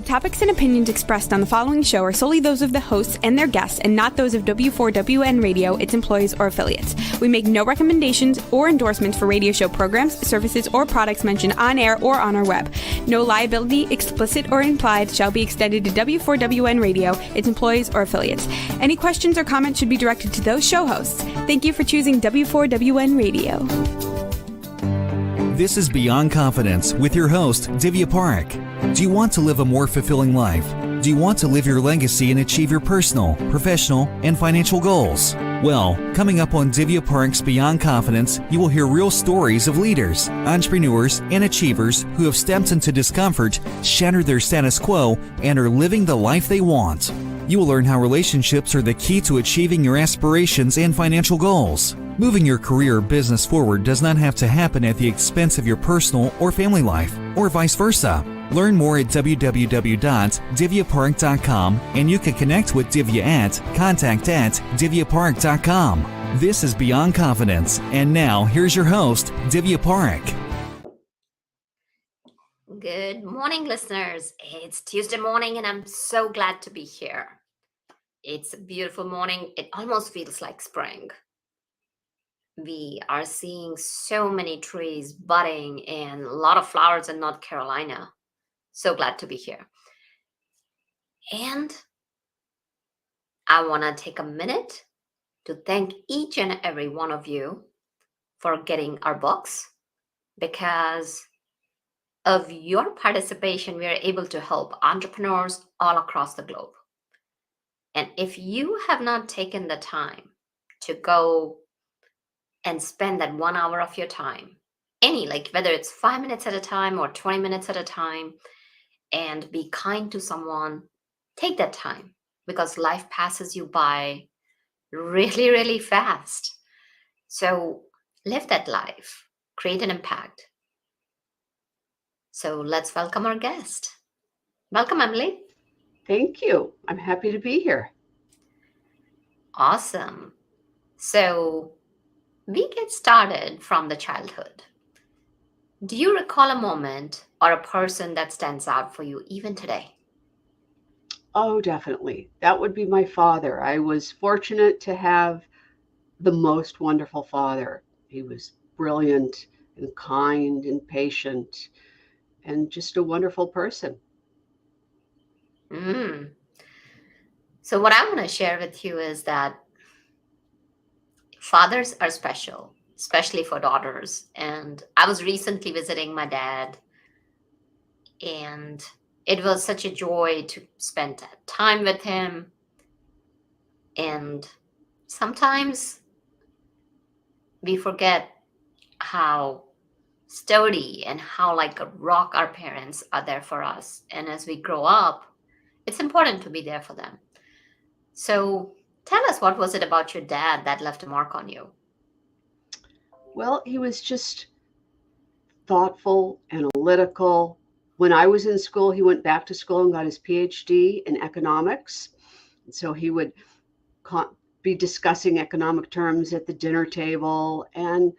topics and opinions expressed on the following show are solely those of the hosts and their guests and not those of W4WN Radio, its employees, or affiliates. We make no recommendations or endorsements for radio show programs, services, or products mentioned on air or on our web. No liability, explicit or implied, shall be extended to W4WN Radio, its employees, or affiliates. Any questions or comments should be directed to those show hosts. Thank you for choosing W4WN Radio. This is Beyond Confidence with your host, Divya Parekh. Do you want to live a more fulfilling life? Do you want to live your legacy and achieve your personal, professional, and financial goals? Well, coming up on Divya Parekh's Beyond Confidence, you will hear real stories of leaders, entrepreneurs, and achievers who have stepped into discomfort, shattered their status quo, and are living the life they want. You will learn how relationships are the key to achieving your aspirations and financial goals. Moving your career or business forward does not have to happen at the expense of your personal or family life, or vice versa. Learn more at www.divyaparekh.com, and you can connect with Divya at contact@divyaparekh.com. This is Beyond Confidence, and now here's your host, Divya Parekh. Good morning, listeners. It's Tuesday morning, and I'm so glad to be here. It's a beautiful morning. It almost feels like spring. We are seeing so many trees budding and a lot of flowers in North Carolina. So glad to be here. And I want to take a minute to thank each and every one of you for getting our books. Because of your participation, we are able to help entrepreneurs all across the globe. And if you have not taken the time to go and spend that 1 hour of your time, whether it's 5 minutes at a time or 20 minutes at a time, and be kind to someone, take that time, because life passes you by really, really fast. So live that life, create an impact. So let's welcome our guest. Welcome, Emily. Thank you. I'm happy to be here. Awesome. So we get started from the childhood. Do you recall a moment or a person that stands out for you even today? Oh, definitely. That would be my father. I was fortunate to have the most wonderful father. He was brilliant and kind and patient and just a wonderful person. So what I want to share with you is that fathers are special, especially for daughters. And I was recently visiting my dad, and it was such a joy to spend time with him. And sometimes we forget how sturdy and how like a rock our parents are there for us. And as we grow up, it's important to be there for them. So tell us, what was it about your dad that left a mark on you? Well, he was just thoughtful, analytical. When I was in school, he went back to school and got his PhD in economics. And so he would be discussing economic terms at the dinner table, and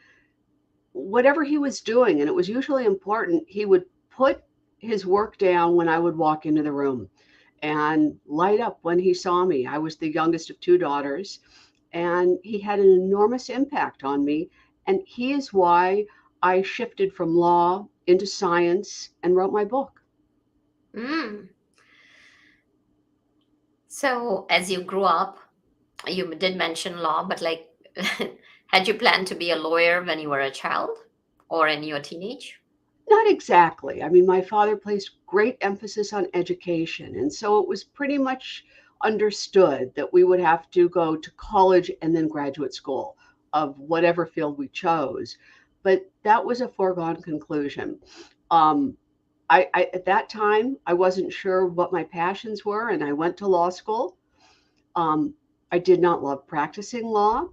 whatever he was doing, and it was usually important, he would put his work down when I would walk into the room and light up when he saw me. I was the youngest of two daughters, and he had an enormous impact on me. And he is why I shifted from law into science and wrote my book. So as you grew up, you did mention law, but had you planned to be a lawyer when you were a child or in your teenage? Not exactly. I mean, my father placed great emphasis on education. And so it was pretty much understood that we would have to go to college and then graduate school of whatever field we chose. But that was a foregone conclusion. At that time, I wasn't sure what my passions were, and I went to law school. I did not love practicing law,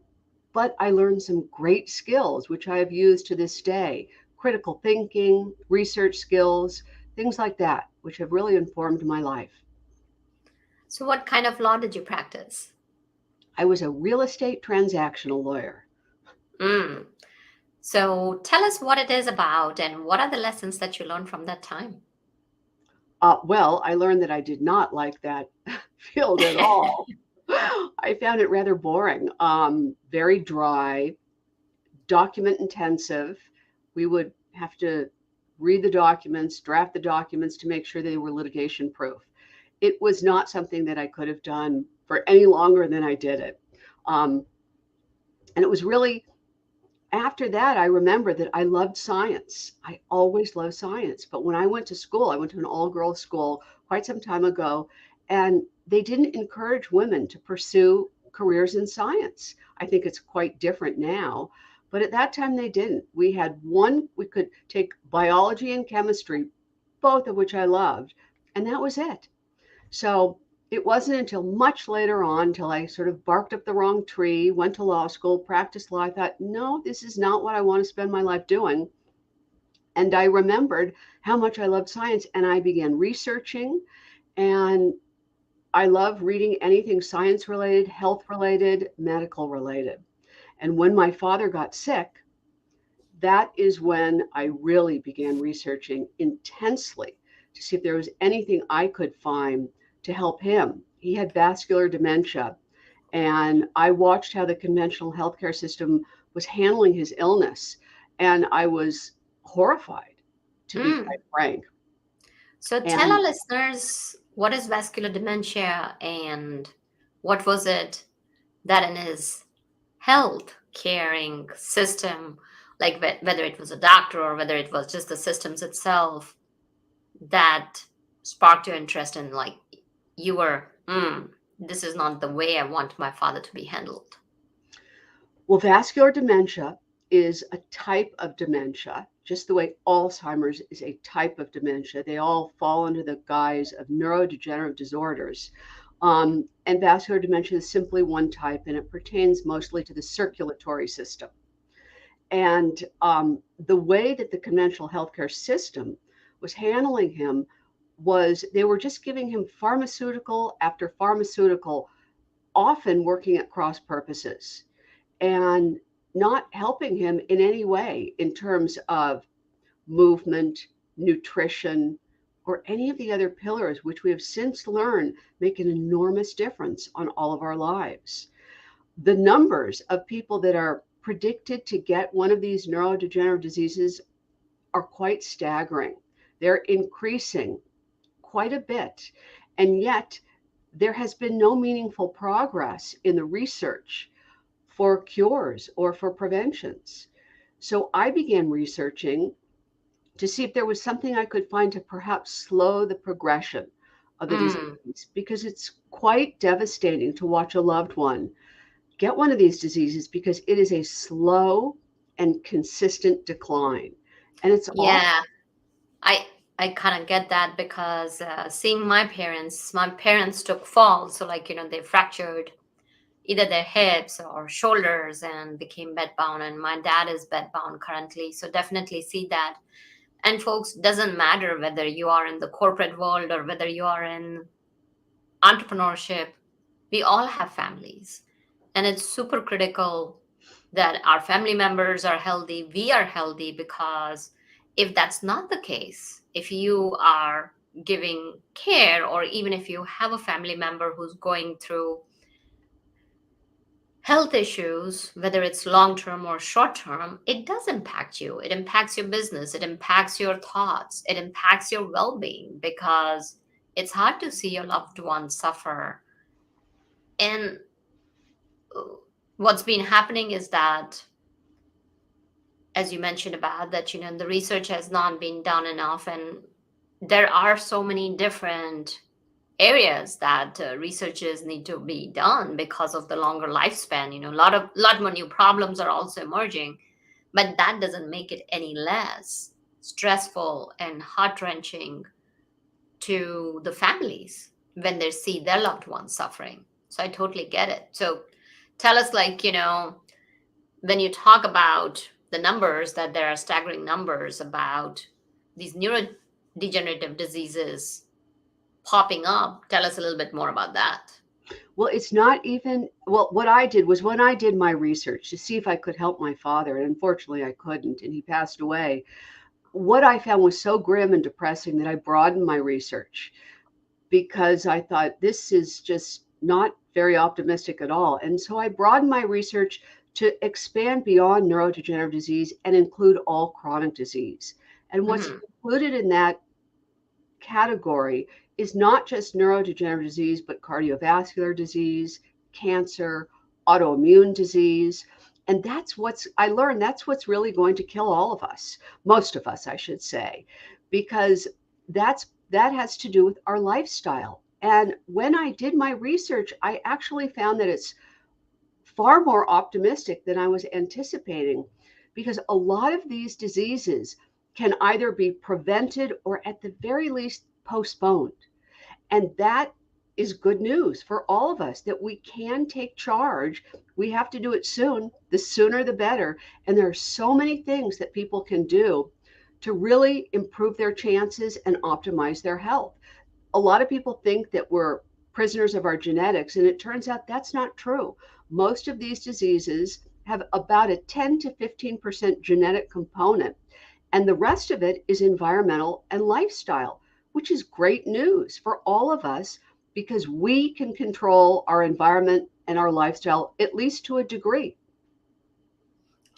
but I learned some great skills, which I have used to this day. Critical thinking, research skills, things like that, which have really informed my life. So what kind of law did you practice? I was a real estate transactional lawyer. So tell us what it is about and what are the lessons that you learned from that time? Well, I learned that I did not like that field at all. I found it rather boring, very dry, document intensive. We would have to read the documents, draft the documents to make sure they were litigation proof. It was not something that I could have done for any longer than I did it. Um, and it was really after that, I remember that I loved science. I always loved science. But when I went to school, I went to an all girls school quite some time ago, and they didn't encourage women to pursue careers in science. I think it's quite different now. But at that time, they didn't. We could take biology and chemistry, both of which I loved, and that was it. So it wasn't until much later on, until I sort of barked up the wrong tree, went to law school, practiced law. I thought, no, this is not what I want to spend my life doing. And I remembered how much I loved science, and I began researching. And I love reading anything science related, health related, medical related. And when my father got sick, that is when I really began researching intensely to see if there was anything I could find to help him. He had vascular dementia, and I watched how the conventional healthcare system was handling his illness, and I was horrified, to be quite frank. So tell our And listeners, what is vascular dementia and what was it that in his health caring system, like whether it was a doctor or whether it was just the systems itself, that sparked your interest in, like, you were, this is not the way I want my father to be handled. well, vascular dementia is a type of dementia, just the way Alzheimer's is a type of dementia. They all fall under the guise of neurodegenerative disorders. And vascular dementia is simply one type, and it pertains mostly to the circulatory system. And the way that the conventional healthcare system was handling him was they were just giving him pharmaceutical after pharmaceutical, often working at cross purposes, and not helping him in any way in terms of movement, nutrition, or any of the other pillars, which we have since learned make an enormous difference on all of our lives. The numbers of people that are predicted to get one of these neurodegenerative diseases are quite staggering. They're increasing quite a bit. And yet, there has been no meaningful progress in the research for cures or for preventions. So I began researching to see if there was something I could find to perhaps slow the progression of the disease, because it's quite devastating to watch a loved one get one of these diseases, because it is a slow and consistent decline. And it's awful. Yeah, I kind of get that because seeing my parents took falls. So, like, they fractured either their hips or shoulders and became bedbound. And my dad is bedbound currently. So definitely see that. And folks, doesn't matter whether you are in the corporate world or whether you are in entrepreneurship, we all have families. And it's super critical that our family members are healthy, we are healthy, because if that's not the case, if you are giving care, or even if you have a family member who's going through health issues, whether it's long term or short term, it does impact you. It impacts your business, it impacts your thoughts, it impacts your well being, because it's hard to see your loved ones suffer. And what's been happening is that, as you mentioned about that, the research has not been done enough, and there are so many different areas that researches need to be done because of the longer lifespan. A lot more new problems are also emerging, but that doesn't make it any less stressful and heart-wrenching to the families when they see their loved ones suffering. So I totally get it. So tell us, like, when you talk about the numbers, that there are staggering numbers about these neurodegenerative diseases popping up, tell us a little bit more about that. Well, it's not even, well, what I did was, when I did my research to see if I could help my father, and unfortunately I couldn't, and he passed away, what I found was so grim and depressing that I broadened my research, because I thought this is just not very optimistic at all. And so I broadened my research to expand beyond neurodegenerative disease and include all chronic disease. And what's included in that category is not just neurodegenerative disease, but cardiovascular disease, cancer, autoimmune disease. And I learned that's what's really going to kill all of us, most of us, I should say, because that has to do with our lifestyle. And when I did my research, I actually found that it's far more optimistic than I was anticipating, because a lot of these diseases can either be prevented or at the very least postponed. And that is good news for all of us, that we can take charge. We have to do it soon. The sooner the better. And there are so many things that people can do to really improve their chances and optimize their health. A lot of people think that we're prisoners of our genetics, and it turns out that's not true. Most of these diseases have about a 10 to 15% genetic component, and the rest of it is environmental and lifestyle, which is great news for all of us, because we can control our environment and our lifestyle, at least to a degree.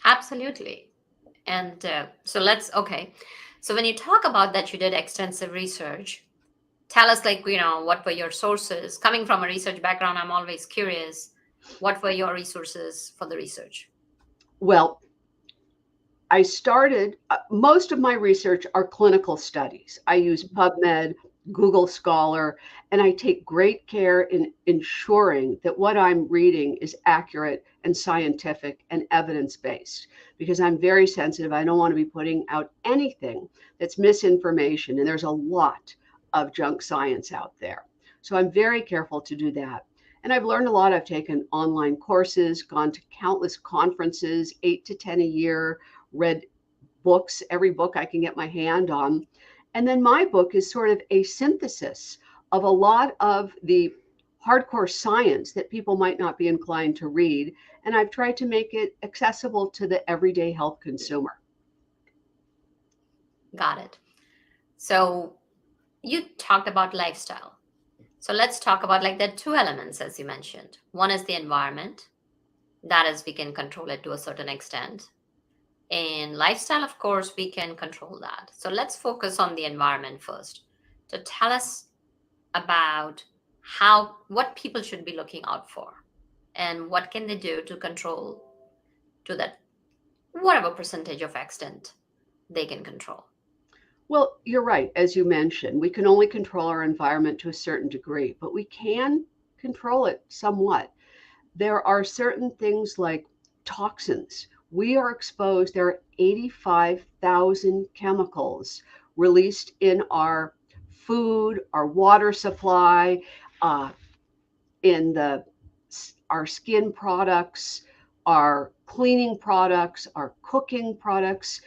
Absolutely. And so when you talk about that, you did extensive research. Tell us, what were your sources? Coming from a research background, I'm always curious, what were your resources for the research? Well, I started, most of my research are clinical studies. I use PubMed, Google Scholar, and I take great care in ensuring that what I'm reading is accurate and scientific and evidence-based, because I'm very sensitive. I don't want to be putting out anything that's misinformation, and there's a lot of junk science out there. So I'm very careful to do that. And I've learned a lot. I've taken online courses, gone to countless conferences, 8 to 10 a year, read books, every book I can get my hand on. And then my book is sort of a synthesis of a lot of the hardcore science that people might not be inclined to read. And I've tried to make it accessible to the everyday health consumer. Got it. So you talked about lifestyle. So let's talk about the two elements, as you mentioned. One is the environment. That is, we can control it to a certain extent. And lifestyle, of course, we can control that. So let's focus on the environment first. So tell us about what people should be looking out for, and what can they do to control to that, whatever percentage of extent they can control. Well, you're right. As you mentioned, we can only control our environment to a certain degree, but we can control it somewhat. There are certain things like toxins. We are exposed, there are 85,000 chemicals released in our food, our water supply, in our skin products, our cleaning products, our cooking products,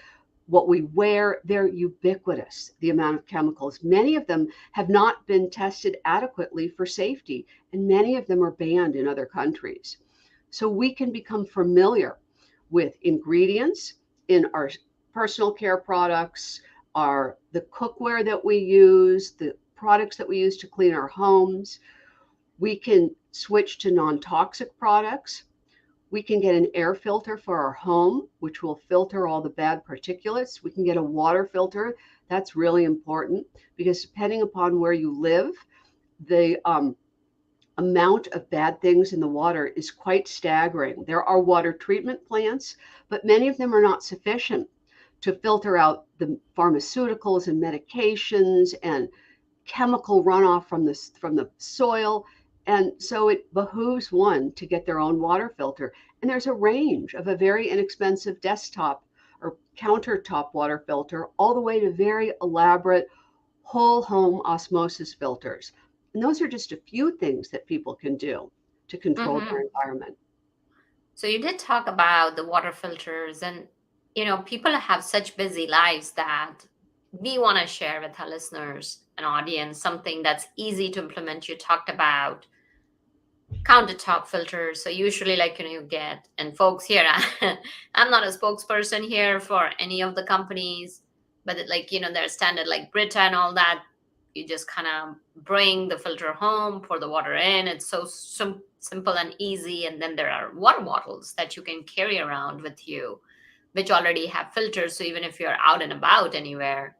what we wear. They're ubiquitous, the amount of chemicals. Many of them have not been tested adequately for safety, and many of them are banned in other countries. So we can become familiar with ingredients in our personal care products, the cookware that we use, the products that we use to clean our homes. We can switch to non-toxic products. We can get an air filter for our home, which will filter all the bad particulates. We can get a water filter. That's really important, because depending upon where you live, the amount of bad things in the water is quite staggering. There are water treatment plants, but many of them are not sufficient to filter out the pharmaceuticals and medications and chemical runoff from the soil. And so it behooves one to get their own water filter. And there's a range of a very inexpensive desktop or countertop water filter, all the way to very elaborate whole home osmosis filters. And those are just a few things that people can do to control their environment. So you did talk about the water filters, and people have such busy lives that we want to share with our listeners and audience something that's easy to implement. You talked about countertop filters. So usually, you get, and folks here, I'm not a spokesperson here for any of the companies, But there's standard like Brita and all that. You just kind of bring the filter home, pour the water in. It's so simple and easy. And then there are water bottles that you can carry around with you, which already have filters. So even if you're out and about anywhere.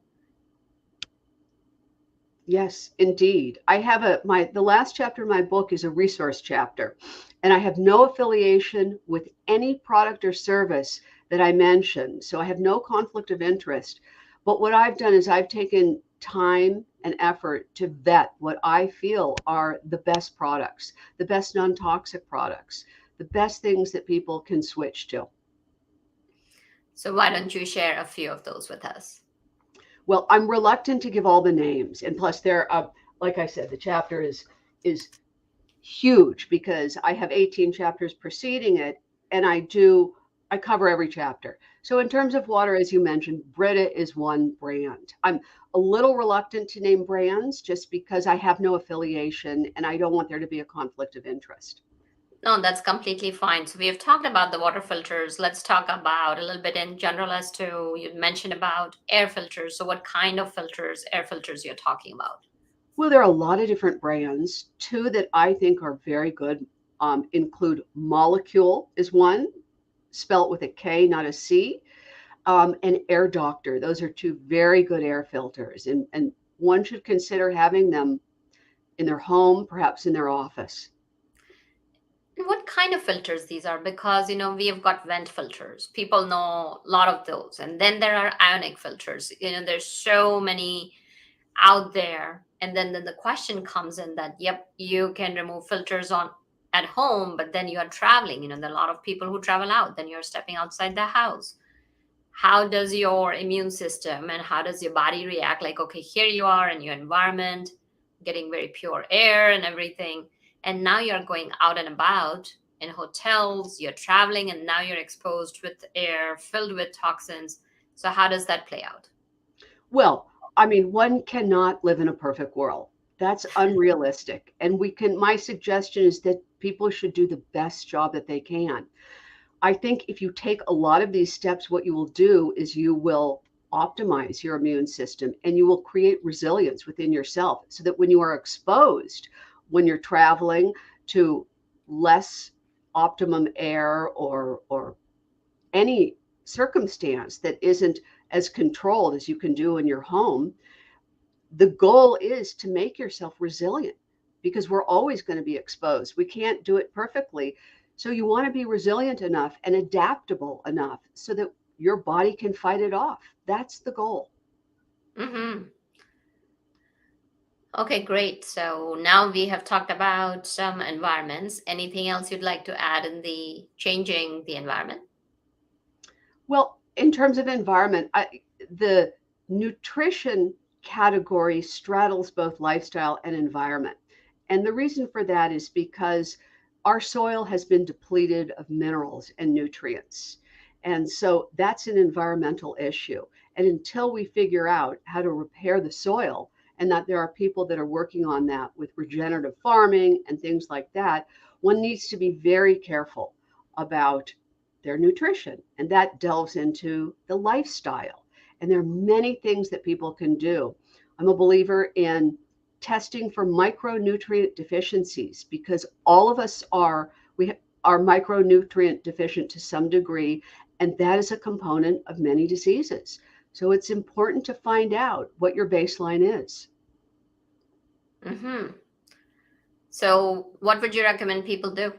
Yes, indeed. I have the last chapter of my book is a resource chapter, and I have no affiliation with any product or service that I mention. So I have no conflict of interest. But what I've done is I've taken time and effort to vet what I feel are the best products, the best non-toxic products, the best things that people can switch to. So why don't you share a few of those with us? Well, I'm reluctant to give all the names, and plus, like I said, the chapter is huge because I have 18 chapters preceding it, and I cover every chapter. So, in terms of water, as you mentioned, Brita is one brand. I'm a little reluctant to name brands just because I have no affiliation, and I don't want there to be a conflict of interest. No, that's completely fine. So we have talked about the water filters. Let's talk about a little bit in general as to, you mentioned about air filters. So what kind of filters, air filters you're talking about? Well, there are a lot of different brands. Two that I think are very good include Molecule is one, spelled with a K, not a C, and Air Doctor. Those are two very good air filters, and one should consider having them in their home, perhaps in their office. And what kind of filters these are? Because, we have got vent filters. People know a lot of those. And then there are ionic filters. There's so many out there. And then the question comes in that, yep, you can remove filters on at home, but then you are traveling. There are a lot of people who travel out. Then you're stepping outside the house. How does your immune system and how does your body react? Like, okay, here you are in your environment, getting very pure air and everything. And now you're going out and about in hotels, you're traveling, and now you're exposed with air filled with toxins. So how does that play out? Well, I mean, one cannot live in a perfect world. That's unrealistic. And my suggestion is that people should do the best job that they can. I think if you take a lot of these steps, what you will do is you will optimize your immune system and you will create resilience within yourself so that when you are exposed, when you're traveling to less optimum air or any circumstance that isn't as controlled as you can do in your home, the goal is to make yourself resilient because we're always going to be exposed. We can't do it perfectly. So you want to be resilient enough and adaptable enough so that your body can fight it off. That's the goal. Mm-hmm. Okay, great. So now we have talked about some environments. Anything else you'd like to add in the changing the environment? Well, in terms of environment, the nutrition category straddles both lifestyle and environment. And the reason for that is because our soil has been depleted of minerals and nutrients. And so that's an environmental issue. And until we figure out how to repair the soil, and that there are people that are working on that with regenerative farming and things like that, one needs to be very careful about their nutrition. And that delves into the lifestyle. And there are many things that people can do. I'm a believer in testing for micronutrient deficiencies because all of us are micronutrient deficient to some degree, and that is a component of many diseases. So it's important to find out what your baseline is. Mm-hmm. So what would you recommend people do?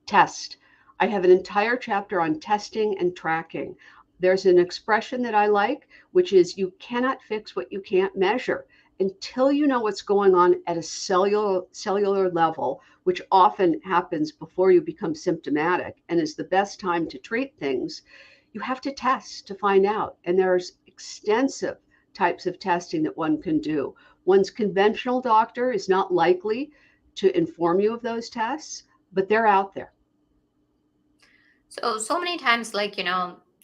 Test. I have an entire chapter on testing and tracking. There's an expression that I like, which is you cannot fix what you can't measure. Until you know what's going on at a cellular level, which often happens before you become symptomatic and is the best time to treat things, you have to test to find out. And there's extensive types of testing that one can do. One's conventional doctor is not likely to inform you of those tests, but they're out there. So many times,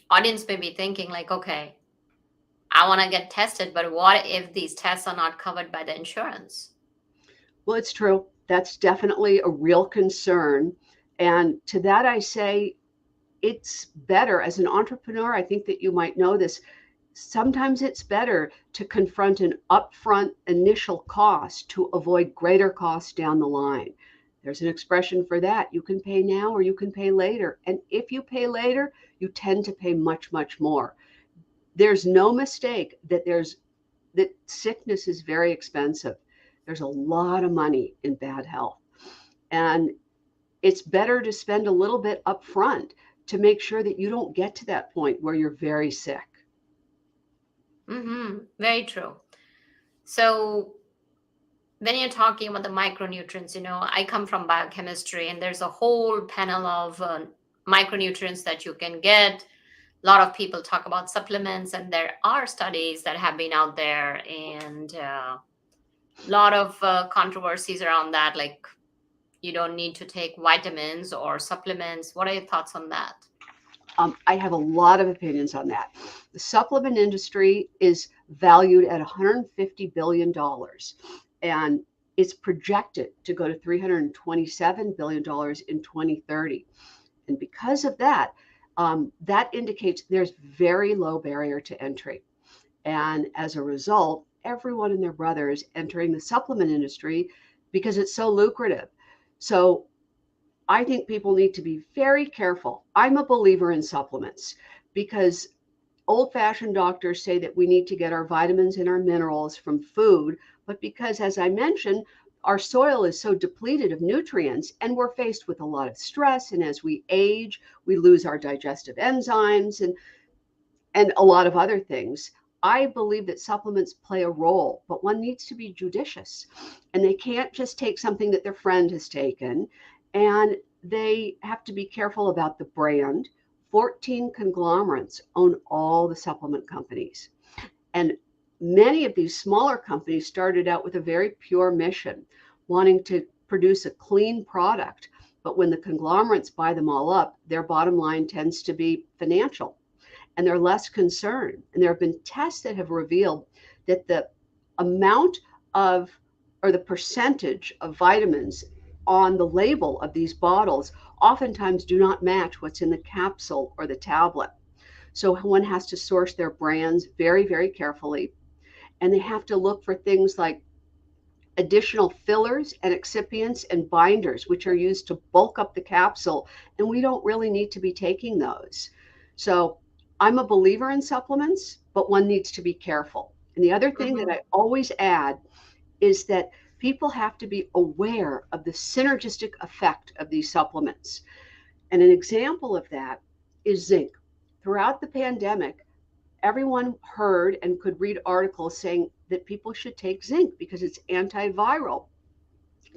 audience may be thinking like, okay, I want to get tested, but what if these tests are not covered by the insurance? Well, it's true. That's definitely a real concern. And to that, I say, it's better as an entrepreneur. I think that you might know this. sometimes it's better to confront an upfront initial cost to avoid greater costs down the line. There's an expression for that. You can pay now or you can pay later. And if you pay later, you tend to pay much, much more. There's no mistake that sickness is very expensive. There's a lot of money in bad health. And it's better to spend a little bit up front to make sure that you don't get to that point where you're very sick. Very true. So when you're talking about the micronutrients, I come from biochemistry, and there's a whole panel of micronutrients that you can get. A lot of people talk about supplements, and there are studies that have been out there, and a lot of controversies around that. Like, you don't need to take vitamins or supplements. What are your thoughts on that? I have a lot of opinions on that. The supplement industry is valued at $150 billion, and it's projected to go to $327 billion in 2030. And because of that, that indicates there's very low barrier to entry. And as a result, everyone and their brother is entering the supplement industry because it's so lucrative. So I think people need to be very careful. I'm a believer in supplements because old-fashioned doctors say that we need to get our vitamins and our minerals from food, but because, as I mentioned, our soil is so depleted of nutrients and we're faced with a lot of stress, and as we age, we lose our digestive enzymes and a lot of other things. I believe that supplements play a role, but one needs to be judicious, and they can't just take something that their friend has taken, and they have to be careful about the brand. 14 conglomerates own all the supplement companies, and many of these smaller companies started out with a very pure mission, wanting to produce a clean product. But when the conglomerates buy them all up, their bottom line tends to be financial, and they're less concerned. And there have been tests that have revealed that the amount of, or the percentage of vitamins on the label of these bottles oftentimes do not match what's in the capsule or the tablet. So one has to source their brands very, very carefully. And they have to look for things like additional fillers and excipients and binders, which are used to bulk up the capsule. And we don't really need to be taking those. So I'm a believer in supplements, but one needs to be careful. And the other thing that I always add is that people have to be aware of the synergistic effect of these supplements. And an example of that is zinc. Throughout the pandemic, everyone heard and could read articles saying that people should take zinc because it's antiviral.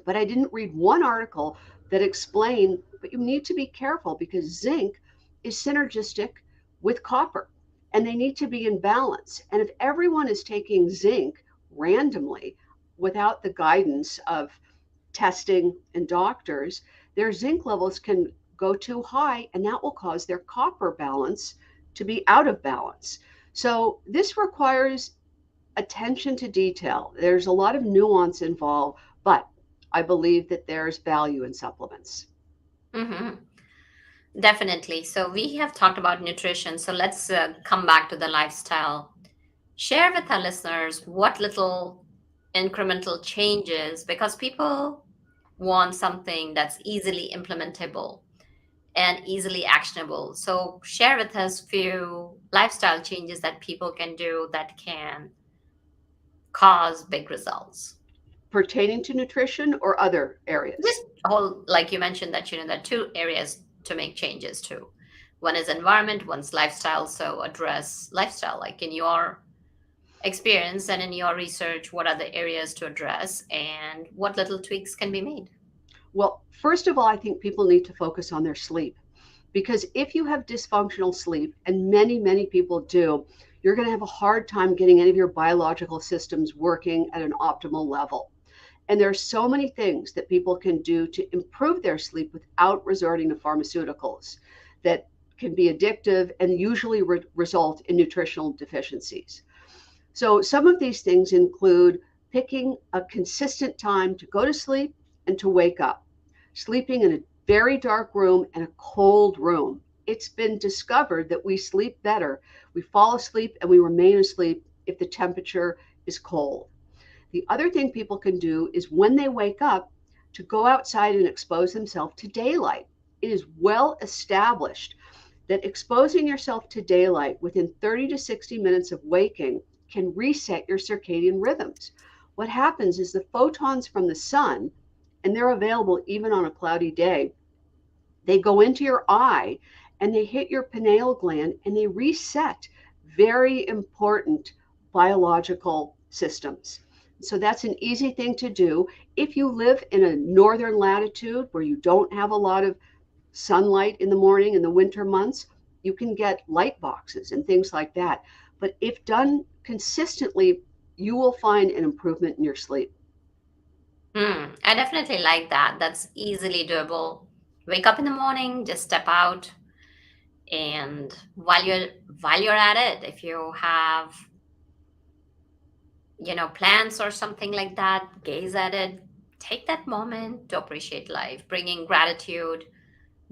But I didn't read one article that explained, but you need to be careful because zinc is synergistic with copper, and they need to be in balance. And if everyone is taking zinc randomly without the guidance of testing and doctors, their zinc levels can go too high, and that will cause their copper balance to be out of balance. So this requires attention to detail. There's a lot of nuance involved, but I believe that there's value in supplements. Definitely. So we have talked about nutrition. So let's come back to the lifestyle. Share with our listeners what little incremental changes, because people want something that's easily implementable and easily actionable. So share with us few lifestyle changes that people can do that can cause big results. Pertaining to nutrition or other areas? Just whole, like you mentioned that, there are two areas to make changes to. One is environment, one's lifestyle. So address lifestyle, like in your experience and in your research, what are the areas to address and what little tweaks can be made? Well, first of all, I think people need to focus on their sleep, because if you have dysfunctional sleep, and many, many people do, you're going to have a hard time getting any of your biological systems working at an optimal level. And there are so many things that people can do to improve their sleep without resorting to pharmaceuticals that can be addictive and usually result in nutritional deficiencies. So some of these things include picking a consistent time to go to sleep and to wake up, sleeping in a very dark room and a cold room. it's been discovered that we sleep better. We fall asleep and we remain asleep if the temperature is cold. The other thing people can do is when they wake up to go outside and expose themselves to daylight. It is well established that exposing yourself to daylight within 30 to 60 minutes of waking can reset your circadian rhythms. What happens is the photons from the sun, and they're available even on a cloudy day, they go into your eye and they hit your pineal gland and they reset very important biological systems. So that's an easy thing to do. If you live in a northern latitude where you don't have a lot of sunlight in the morning in the winter months, you can get light boxes and things like that. But if done consistently, you will find an improvement in your sleep. I definitely like that. That's easily doable. Wake up in the morning, just step out, and while you're at it, if you have plans or something like that, gaze at it. Take that moment to appreciate life. Bringing gratitude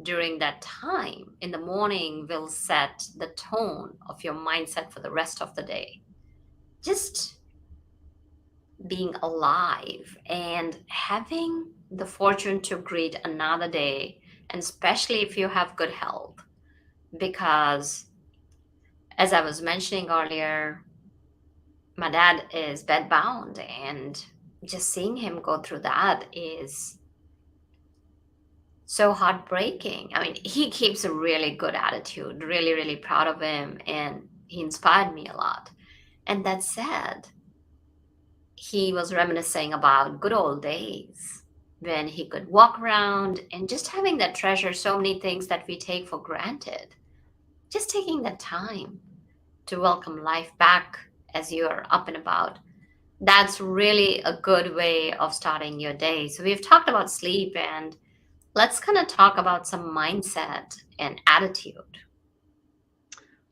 during that time in the morning will set the tone of your mindset for the rest of the day. Just being alive and having the fortune to greet another day, and especially if you have good health. Because, as I was mentioning earlier, my dad is bedbound, and just seeing him go through that is so heartbreaking. I mean, he keeps a really good attitude, really, really proud of him, and he inspired me a lot. And that said, he was reminiscing about good old days when he could walk around and just having that treasure so many things that we take for granted. Just taking that time to welcome life back as you're up and about. That's really a good way of starting your day. So we've talked about sleep, and let's kind of talk about some mindset and attitude.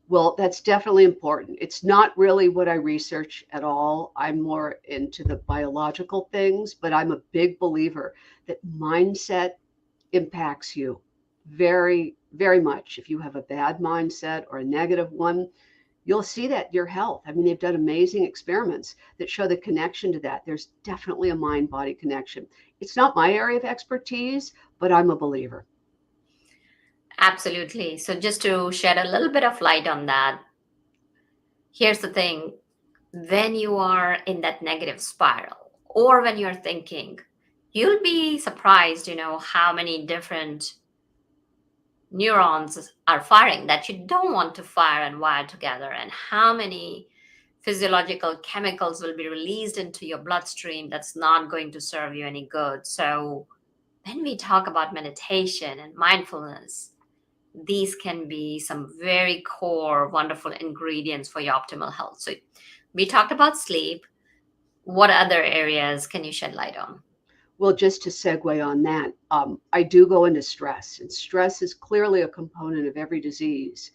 Well, that's definitely important. It's not really what I research at all. I'm more into the biological things, but I'm a big believer that mindset impacts you very, very much. If you have a bad mindset or a negative one, you'll see that in your health. I mean, they've done amazing experiments that show the connection to that. There's definitely a mind body connection. It's not my area of expertise, but I'm a believer. Absolutely. So, just to shed a little bit of light on that, here's the thing: when you are in that negative spiral, or when you're thinking, you'll be surprised, how many different neurons are firing that you don't want to fire and wire together, and how many physiological chemicals will be released into your bloodstream that's not going to serve you any good. So, when we talk about meditation and mindfulness, these can be some very core, wonderful ingredients for your optimal health. So, we talked about sleep. What other areas can you shed light on? Well, just to segue on that, I do go into stress, and stress is clearly a component of every disease.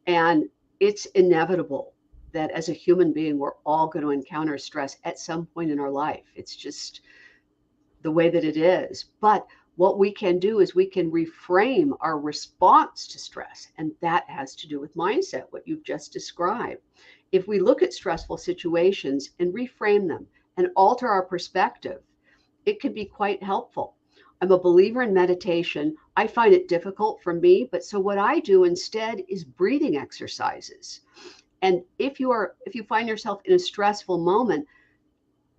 And it's inevitable that as a human being, we're all going to encounter stress at some point in our life. It's just the way that it is. But what we can do is we can reframe our response to stress. And that has to do with mindset, what you've just described. If we look at stressful situations and reframe them and alter our perspective, it can be quite helpful. I'm a believer in meditation. I find it difficult for me, but so what I do instead is breathing exercises. And if you find yourself in a stressful moment,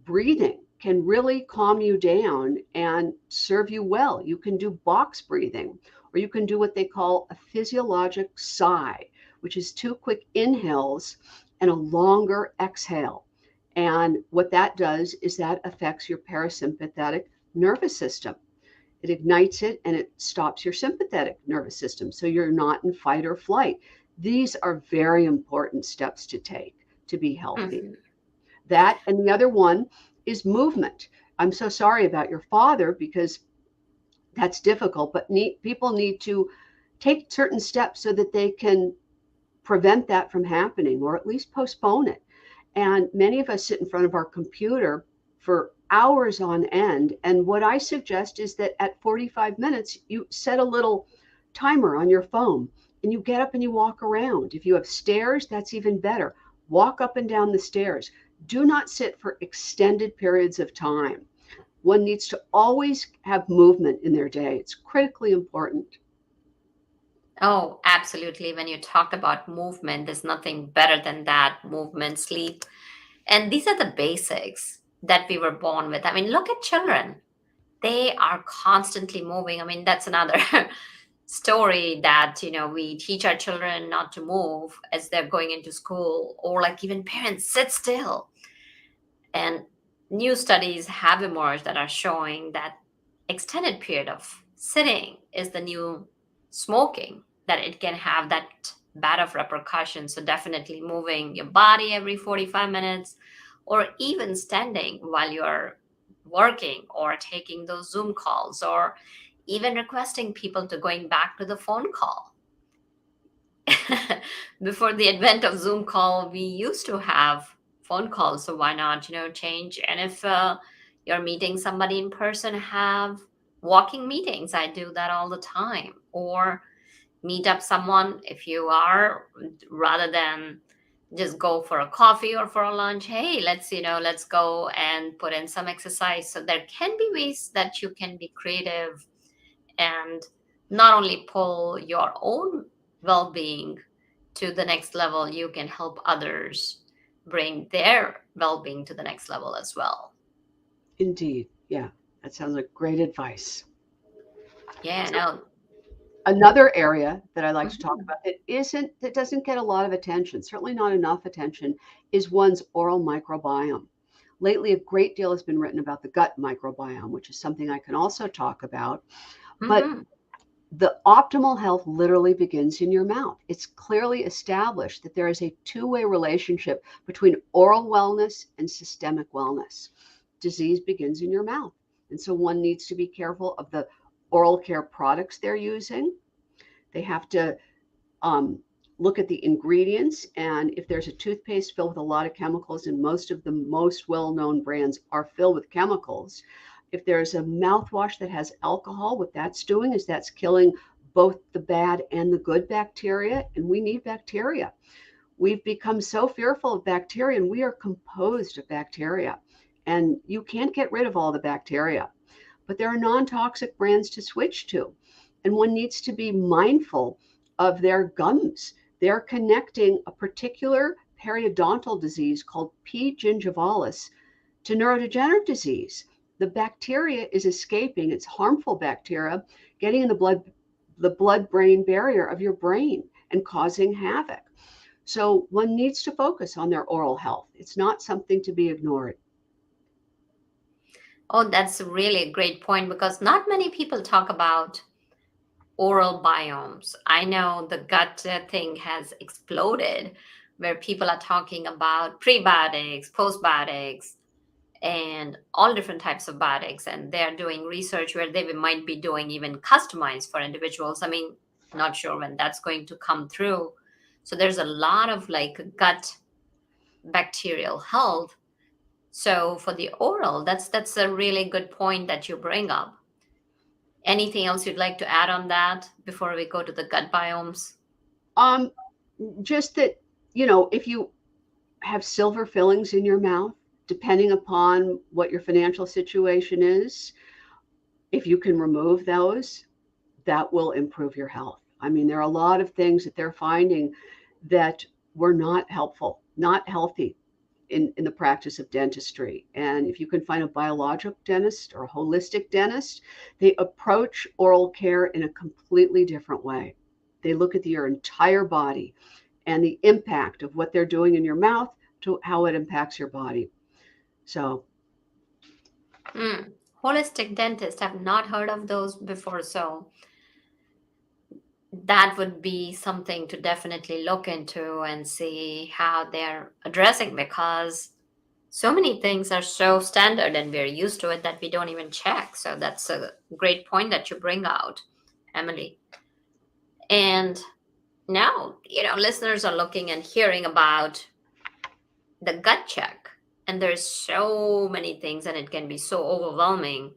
breathing can really calm you down and serve you well. You can do box breathing, or you can do what they call a physiologic sigh, which is 2 quick inhales and a longer exhale. And what that does is that affects your parasympathetic nervous system. It ignites it and it stops your sympathetic nervous system. So you're not in fight or flight. These are very important steps to take to be healthy. Mhm. That, and the other one is movement. I'm so sorry about your father because that's difficult, but people need to take certain steps so that they can prevent that from happening or at least postpone it. And many of us sit in front of our computer for hours on end. And what I suggest is that at 45 minutes, you set a little timer on your phone and you get up and you walk around. If you have stairs, that's even better. Walk up and down the stairs. Do not sit for extended periods of time. One needs to always have movement in their day. It's critically important. Oh, absolutely. When you talked about movement, there's nothing better than that: movement, sleep. And these are the basics that we were born with. I mean, look at children. They are constantly moving. I mean, that's another story that, we teach our children not to move as they're going into school, or like even parents sit still. And new studies have emerged that are showing that extended period of sitting is the new smoking, that it can have that bad of repercussions. So definitely moving your body every 45 minutes, or even standing while you're working, or taking those Zoom calls, or even requesting people to going back to the phone call. Before the advent of Zoom call, we used to have phone calls. So why not, change? And if you're meeting somebody in person, have walking meetings. I do that all the time. Or meet up someone if you are, rather than just go for a coffee or for a lunch. Hey, let's go and put in some exercise. So there can be ways that you can be creative and not only pull your own well-being to the next level, you can help others bring their well-being to the next level as well. Indeed. Yeah, that sounds like great advice. Yeah, no. Another area that I like to talk Mhm. about that doesn't get a lot of attention, certainly not enough attention, is one's oral microbiome. Lately, a great deal has been written about the gut microbiome, which is something I can also talk about. But Mhm. the optimal health literally begins in your mouth. It's clearly established that there is a two-way relationship between oral wellness and systemic wellness. Disease begins in your mouth. And so one needs to be careful of the oral care products they're using. They have to look at the ingredients. And if there's a toothpaste filled with a lot of chemicals, and most of the most well-known brands are filled with chemicals, if there's a mouthwash that has alcohol, what that's doing is that's killing both the bad and the good bacteria. And we need bacteria. We've become so fearful of bacteria, and we are composed of bacteria. And you can't get rid of all the bacteria, but there are non-toxic brands to switch to. And one needs to be mindful of their gums. They're connecting a particular periodontal disease called P. gingivalis to neurodegenerative disease. The bacteria is escaping, it's harmful bacteria, getting in the blood-brain barrier of your brain and causing havoc. So one needs to focus on their oral health. It's not something to be ignored. Oh, that's really a great point, because not many people talk about oral biomes. I know the gut thing has exploded, where people are talking about prebiotics, postbiotics, and all different types of biotics. And they're doing research where they might be doing even customized for individuals. I mean, not sure when that's going to come through. So there's a lot of like gut bacterial health. So for the oral, that's a really good point that you bring up. Anything else you'd like to add on that before we go to the gut biomes? Um, just that, if you have silver fillings in your mouth, depending upon what your financial situation is, if you can remove those, that will improve your health. I mean, there are a lot of things that they're finding that were not helpful, not healthy in the practice of dentistry. And if you can find a biologic dentist or a holistic dentist, they approach oral care in a completely different way. They look at your entire body and the impact of what they're doing in your mouth to how it impacts your body. So, Holistic dentist, I've not heard of those before. So that would be something to definitely look into and see how they're addressing, because so many things are so standard and we're used to it that we don't even check. So that's a great point that you bring out, Emily. And now, listeners are looking and hearing about the gut check, and there's so many things and it can be so overwhelming.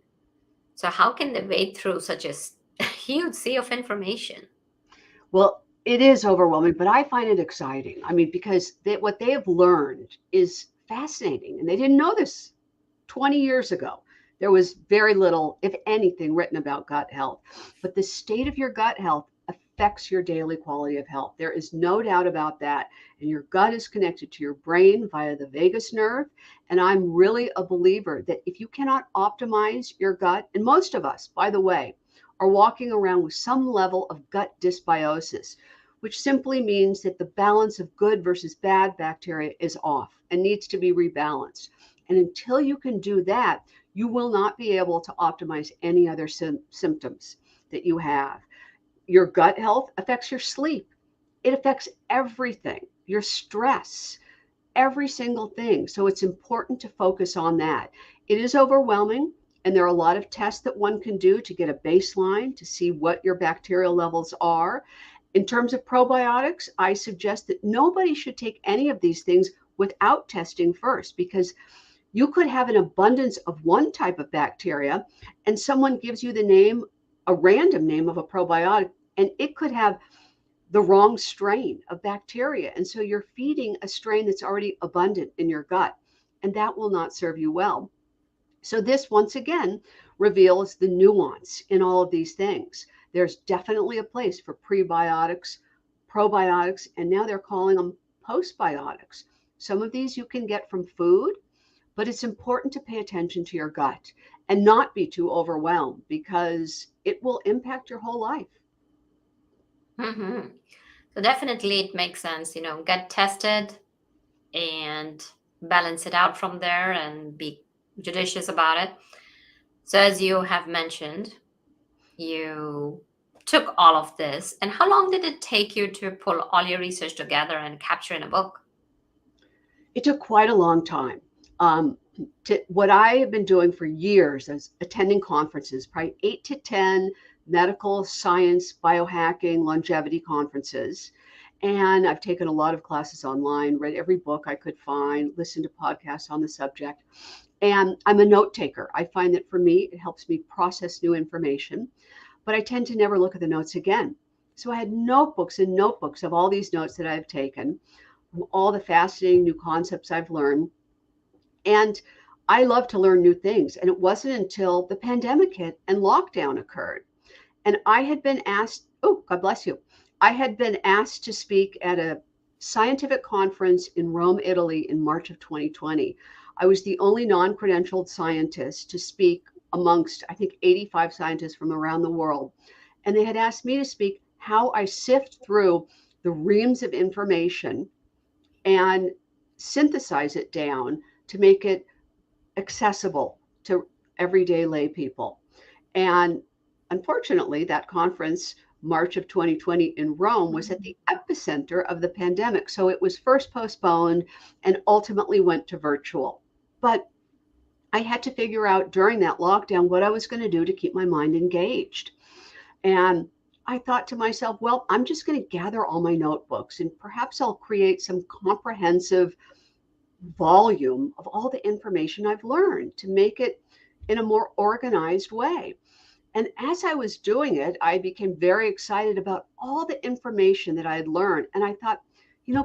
So how can they wade through such a huge sea of information? well, It is overwhelming, but I find it exciting. I mean, because what they have learned is fascinating, and they didn't know this 20 years ago. There was very little, if anything, written about gut health. But the state of your gut health affects your daily quality of health. There is no doubt about that. And your gut is connected to your brain via the vagus nerve. And I'm really a believer that if you cannot optimize your gut, and most of us, by the way, are walking around with some level of gut dysbiosis, which simply means that the balance of good versus bad bacteria is off and needs to be rebalanced. And until you can do that, you will not be able to optimize any other symptoms that you have. Your gut health affects your sleep. It affects everything, your stress, every single thing. So it's important to focus on that. It is overwhelming, and there are a lot of tests that one can do to get a baseline to see what your bacterial levels are. In terms of probiotics, I suggest that nobody should take any of these things without testing first, because you could have an abundance of one type of bacteria and someone gives you the name, a random name of a probiotic, and it could have the wrong strain of bacteria. And so you're feeding a strain that's already abundant in your gut, and that will not serve you well. So this, once again, reveals the nuance in all of these things. There's definitely a place for prebiotics, probiotics, and now they're calling them postbiotics. Some of these you can get from food, but it's important to pay attention to your gut and not be too overwhelmed, because it will impact your whole life. Hmm. So definitely it makes sense, get tested and balance it out from there and be judicious about it. So as you have mentioned, you took all of this, and how long did it take you to pull all your research together and capture in a book? It took quite a long time. What I have been doing for years is attending conferences, probably 8 to 10 medical science, biohacking, longevity conferences. And I've taken a lot of classes online, read every book I could find, listened to podcasts on the subject. And I'm a note taker. I find that for me, it helps me process new information, but I tend to never look at the notes again. So I had notebooks and notebooks of all these notes that I've taken, all the fascinating new concepts I've learned. And I love to learn new things. And it wasn't until the pandemic hit and lockdown occurred. And I had been asked, oh, God bless you. I had been asked to speak at a scientific conference in Rome, Italy in March of 2020. I was the only non-credentialed scientist to speak amongst, I think, 85 scientists from around the world. And they had asked me to speak how I sift through the reams of information and synthesize it down to make it accessible to everyday lay people. And unfortunately, that conference, March of 2020 in Rome, was at the epicenter of the pandemic. So it was first postponed and ultimately went to virtual. But I had to figure out during that lockdown what I was going to do to keep my mind engaged. And I thought to myself, well, I'm just going to gather all my notebooks and perhaps I'll create some comprehensive volume of all the information I've learned to make it in a more organized way. And as I was doing it, I became very excited about all the information that I had learned. And I thought,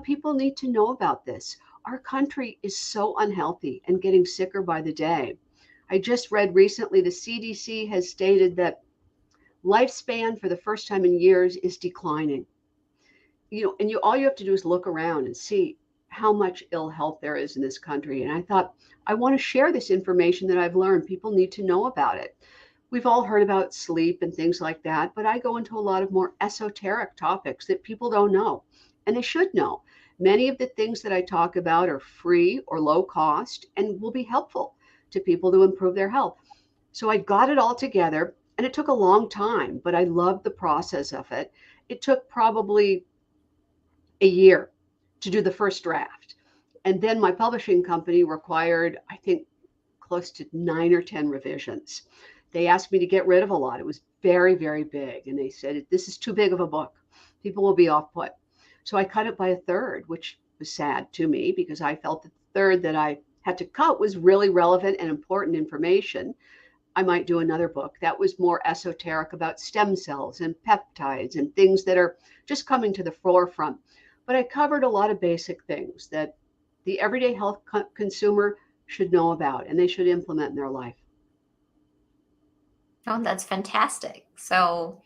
people need to know about this. Our country is so unhealthy and getting sicker by the day. I just read recently the CDC has stated that lifespan for the first time in years is declining. And all you have to do is look around and see how much ill health there is in this country. And I thought, I want to share this information that I've learned. People need to know about it. We've all heard about sleep and things like that, but I go into a lot of more esoteric topics that people don't know, and they should know. Many of the things that I talk about are free or low cost and will be helpful to people to improve their health. So I got it all together, and it took a long time, but I loved the process of it. It took probably a year to do the first draft. And then my publishing company required, I think, close to 9 or 10 revisions. They asked me to get rid of a lot. It was very, very big. And they said, this is too big of a book. People will be off put. So I cut it by a third, which was sad to me because I felt that the third that I had to cut was really relevant and important information. I might do another book that was more esoteric about stem cells and peptides and things that are just coming to the forefront. But I covered a lot of basic things that the everyday health consumer should know about and they should implement in their life. Oh, that's fantastic. So,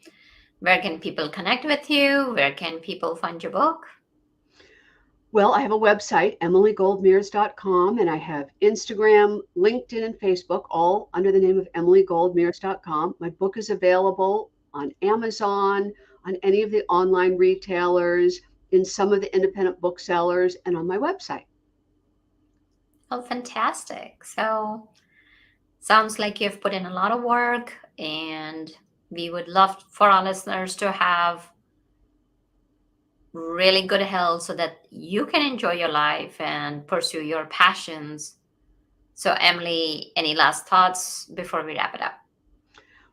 where can people connect with you? Where can people find your book? Well, I have a website, emilygoldmears.com, and I have Instagram, LinkedIn, and Facebook, all under the name of emilygoldmears.com. My book is available on Amazon, on any of the online retailers, in some of the independent booksellers, and on my website. Oh, fantastic. So, sounds like you've put in a lot of work, and we would love for our listeners to have really good health so that you can enjoy your life and pursue your passions. So, Emily, any last thoughts before we wrap it up?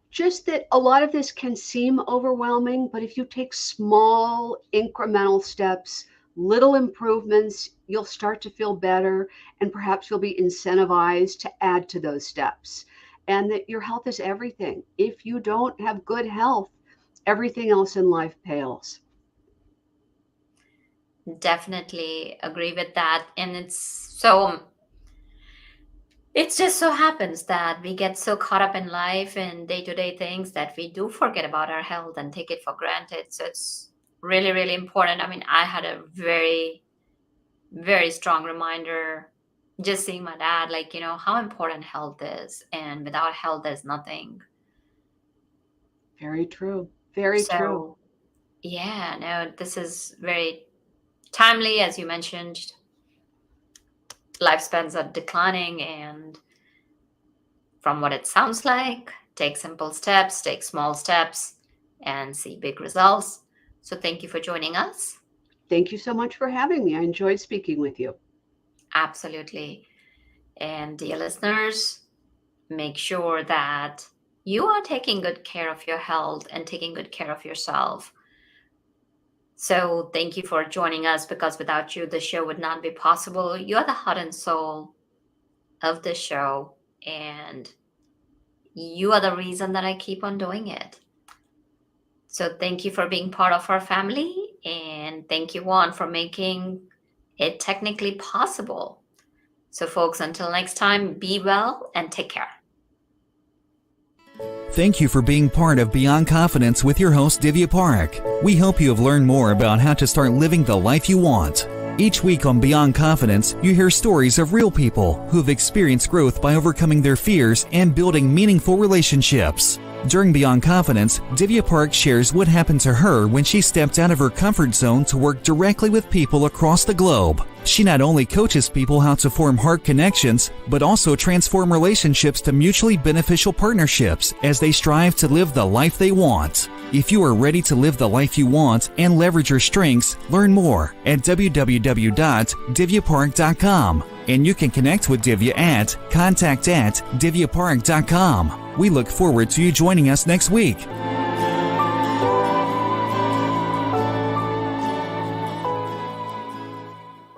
Just that a lot of this can seem overwhelming, but if you take small incremental steps, little improvements, you'll start to feel better, and perhaps you'll be incentivized to add to those steps. And that your health is everything. If you don't have good health, everything else in life pales. Definitely agree with that. And it just so happens that we get so caught up in life and day-to-day things that we do forget about our health and take it for granted. So it's really, really important. I mean, I had a very, very strong reminder just seeing my dad, like, how important health is. And without health, there's nothing. Very true. Very true. Yeah, no, this is very timely. As you mentioned, lifespans are declining, and from what it sounds like, take simple steps, take small steps, and see big results. So thank you for joining us. Thank you so much for having me. I enjoyed speaking with you. Absolutely. And dear listeners, make sure that you are taking good care of your health and taking good care of yourself. So thank you for joining us, because without you, the show would not be possible. You are the heart and soul of the show, and you are the reason that I keep on doing it. So thank you for being part of our family, and thank you, Juan, for making it technically possible. So folks, until next time, be well and take care. Thank you for being part of Beyond Confidence with your host, Divya Parekh. We hope you have learned more about how to start living the life you want. Each week on Beyond Confidence, you hear stories of real people who have experienced growth by overcoming their fears and building meaningful relationships. During Beyond Confidence, Divya Parekh shares what happened to her when she stepped out of her comfort zone to work directly with people across the globe. She not only coaches people how to form heart connections, but also transform relationships to mutually beneficial partnerships as they strive to live the life they want. If you are ready to live the life you want and leverage your strengths, learn more at www.divyaparekh.com. And you can connect with Divya at contact@divyaparekh.com. We look forward to you joining us next week.